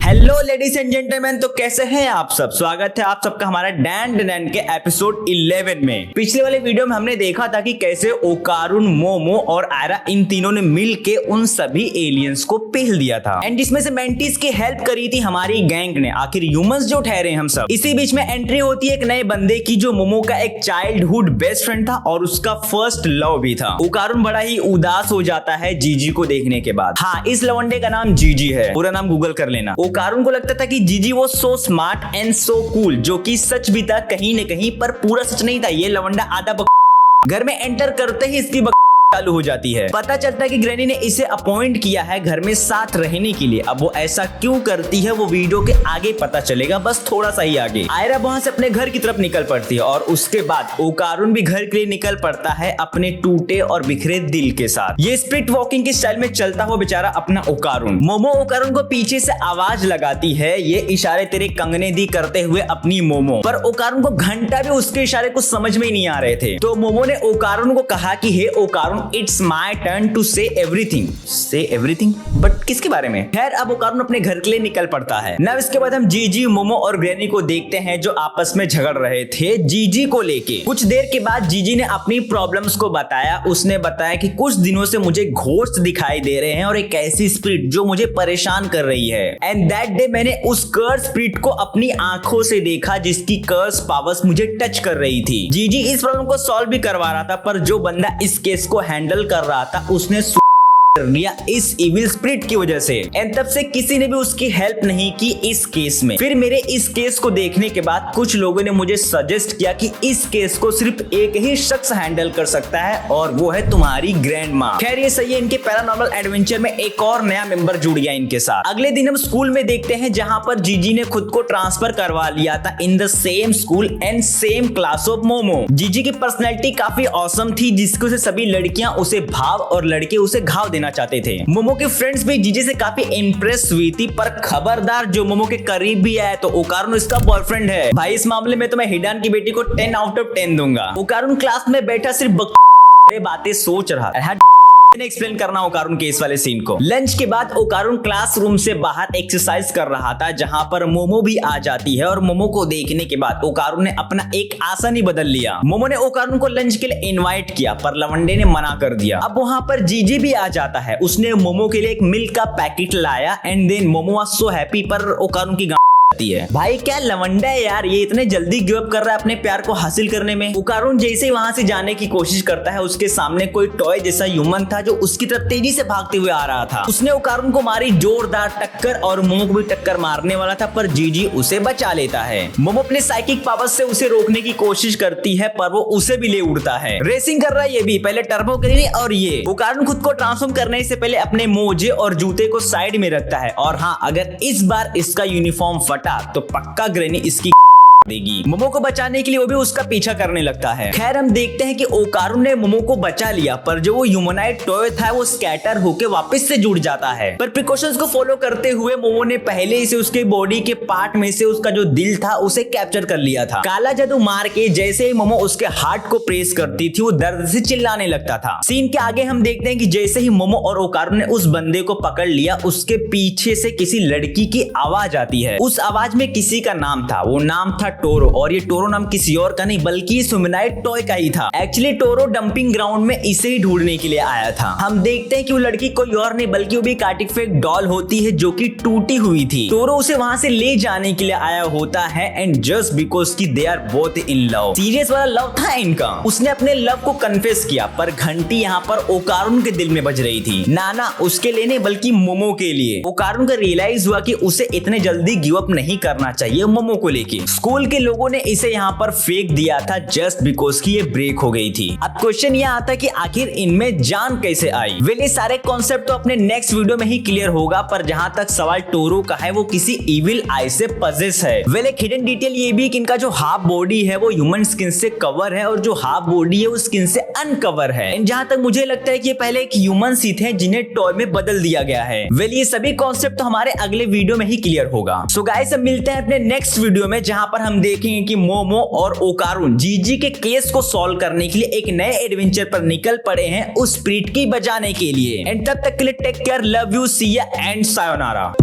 Hello ladies and gentleman, तो कैसे हैं आप सब। स्वागत है आप सबका हमारा डैन डैन के एपिसोड 11 में। पिछले वाले वीडियो में हमने देखा था कि कैसे ओकारुन, मोमो और आयरा इन तीनों ने मिलके उन सभी एलियंस को पील दिया था एंड जिसमें से मेंटिस की हेल्प करी थी हमारी गैंग ने। आखिर ह्यूमंस जो ठहरे हम सब। इसी बीच में एंट्री होती है एक नए बंदे की जो मोमो का एक चाइल्डहुड बेस्ट फ्रेंड था और उसका फर्स्ट लव भी था। ओकारुन बड़ा ही उदास हो जाता है जीजी को देखने के बाद। हाँ, इस लवंडे का नाम जीजी है, पूरा नाम गूगल कर लेना। ओकारुन को लगता था कि जीजी वो so smart and so cool, जो कि सच भी था कहीं न कहीं, पर पूरा सच नहीं था। ये लवंडा आधा घर में एंटर करते ही इसकी चालू हो जाती है। पता चलता है कि ग्रैनी ने इसे अपॉइंट किया है घर में साथ रहने के लिए। अब वो ऐसा क्यों करती है वो वीडियो के आगे पता चलेगा, बस थोड़ा सा ही आगे। आयरा वहां से अपने घर की तरफ निकल पड़ती है और उसके बाद ओकारुन भी घर के लिए निकल पड़ता है अपने टूटे और बिखरे दिल के साथ। ये स्प्रिट वॉकिंग की स्टाइल में चलता हुआ बेचारा अपना ओकारुन। मोमो ओकारुन को पीछे से आवाज लगाती है, ये इशारे तेरे कंगने दी करते हुए अपनी मोमो। पर ओकारुन को घंटा भी उसके इशारे कुछ समझ में ही नहीं आ रहे थे। तो मोमो ने ओकारुन को कहा कि हे ओकारुन, इट्स माई टर्न टू से एवरीथिंग। से एवरीथिंग? बट किसके बारे में? खैर, अब ओकारुन अपने घर के लिए निकल पड़ता है। ना इसके बाद हम जीजी, मोमो और ग्रैनी को देखते हैं जो आपस में झगड़ रहे थे जीजी को लेके। कुछ देर के बाद जीजी ने अपनी प्रॉब्लम्स को बताया। उसने बताया कि कुछ दिनों से मुझे घोस्ट दिखाई दे रहे हैं और एक ऐसी स्पिरिट जो मुझे परेशान कर रही है। एंड दैट डे मैंने उस कर्स स्पिरिट को अपनी आंखों से देखा जिसकी कर्स पावर्स मुझे टच कर रही थी। जीजी इस प्रॉब्लम को सॉल्व भी करवा रहा था, पर जो बंदा इस केस को हैंडल कर रहा था उसने लिया इस इविल स्पिरिट की वजह से। एंड तब से किसी ने भी उसकी हेल्प नहीं की इस केस में। फिर मेरे इस केस को देखने के बाद कुछ लोगों ने मुझे सजेस्ट किया कि इस केस को सिर्फ एक ही शख्स हैंडल कर सकता है और वो है तुम्हारी ग्रैंड माँ। खैर, ये सही है। इनके पैरानॉर्मल एडवेंचर में एक और नया मेंबर जुड़ गया इनके साथ। अगले दिन हम स्कूल में देखते हैं जहां पर जीजी ने खुद को ट्रांसफर करवा लिया था in the same school and same class of momo. जीजी की पर्सनैलिटी काफी ऑसम थी जिसको से सभी लड़कियां उसे भाव और लड़के उसे घाव देना चाहते थे। मोमो के फ्रेंड्स भी जीजी से काफी इंप्रेस हुई थी, पर खबरदार जो मोमो के करीब भी आया तो ओकारुन इसका बॉयफ्रेंड है। भाई, इस मामले में तो मैं हिडान की बेटी को 10 आउट ऑफ 10 दूंगा। ओकारुन क्लास में बैठा सिर्फ बातें सोच रहा है। एक्सप्लेन करना ओकारुन के इस वाले सीन को। लंच के बाद ओकारुन क्लासरूम से बाहर एक्सरसाइज कर रहा था जहां पर मोमो भी आ जाती है और मोमो को देखने के बाद ओकारुन ने अपना एक आसन ही बदल लिया। मोमो ने ओकारुन को लंच के लिए इनवाइट किया पर लवंडे ने मना कर दिया। अब वहां पर जीजी भी आ जाता है। उसने मोमो के लिए एक मिल्क का पैकेट लाया and then Momo was so happy, पर ओकारुन की है। भाई, क्या लवंडा है यार, ये इतने जल्दी गिव अप कर रहा है अपने प्यार को हासिल करने में। ओकारुन जैसे ही वहां से जाने की कोशिश करता है उसके सामने कोई टॉय जैसा ह्यूमन था जो उसकी तरफ तेजी से भागते हुए आ रहा था। उसने ओकारुन को मारी जोरदार टक्कर और मोमो को भी टक्कर मारने वाला था, पर जीजी उसे बचा लेता है। मोमो अपने साइकिक पावर से उसे रोकने की कोशिश करती है पर वो उसे भी ले उड़ता है। रेसिंग कर रहा है ये भी, पहले टर्बो करी और ये। ओकारुन खुद को ट्रांसफॉर्म करने से पहले अपने मोजे और जूते को साइड में रखता है और हाँ, अगर इस बार इसका यूनिफॉर्म फटा तो पक्का ग्रैनी इसकी देगी। मोमो को बचाने के लिए वो भी उसका पीछा करने लगता है। खैर, हम देखते हैं कि ओकारुन ने मोमो को बचा लिया, पर जो वो ह्यूमनाइड टॉय था वो स्कैटर होके वापस से जुड़ जाता है। पर प्रिकॉशंस को फॉलो करते हुए मोमो ने पहले से उसके बॉडी के पार्ट में से उसका जो दिल था उसे कैप्चर कर लिया था। काला जादू मार के जैसे ही मोमो उसके हार्ट को प्रेस करती थी वो दर्द से चिल्लाने लगता था। सीन के आगे हम देखते हैं कि जैसे ही मोमो और ओकारुन ने उस बंदे को पकड़ लिया उसके पीछे से किसी लड़की की आवाज आती है। उस आवाज में किसी का नाम था, वो नाम था टोरो। और ये टोरो नाम किसी और का नहीं बल्कि ह्यूमनाइड टॉय का ही था। एक्चुअली टोरो डंपिंग ग्राउंड में इसे ही ढूंढने के लिए आया था। हम देखते हैं कि वो लड़की कोई और नहीं बल्कि वो भी एक आर्टिफैक्ट डॉल होती है जो कि टूटी हुई थी। टोरो उसे वहां से ले जाने के लिए आया होता है एंड जस्ट बिकॉज की they are both in love. Serious वाला लव था इनका। उसने अपने लव को कन्फेस किया, पर घंटी यहाँ पर ओकारुन के दिल में बज रही थी। ना उसके लिए नहीं बल्कि मोमो के लिए। ओकारुन को रियलाइज हुआ कि उसे इतने जल्दी गिव अप नहीं करना चाहिए मोमो को लेके। स्कूल के लोगों ने इसे यहाँ पर फेंक दिया था जस्ट बिकॉज की ये ब्रेक हो गई थी। अब क्वेश्चन यह आता कि आखिर इनमें जान कैसे आई। वेल, ये सारे कॉन्सेप्ट तो अपने नेक्स्ट वीडियो में ही क्लियर होगा, पर जहां तक सवाल टोरो का है वो किसी इविल आई से पजेस है। वेल, एक हिडन डिटेल ये भी कि इनका जो हाफ बॉडी है वो ह्यूमन स्किन से कवर है और जो हाफ बॉडी है वो स्किन से अनकवर है। जहां तक मुझे लगता है कि ये पहले एक ह्यूमन ही थे जिन्हें टॉय में बदल दिया गया है। वेल, ये सभी कॉन्सेप्ट तो हमारे अगले वीडियो में ही क्लियर होगा। सो गाइस, अब मिलते हैं अपने नेक्स्ट वीडियो में जहां पर हम देखेंगे कि मोमो और ओकारुन जीजी के केस को सॉल्व करने के लिए एक नए एडवेंचर पर निकल पड़े हैं उस स्पिरिट की बचाने के लिए। एंड तब तक के लिए टेक केयर, लव यू, सी या एंड सायोनारा।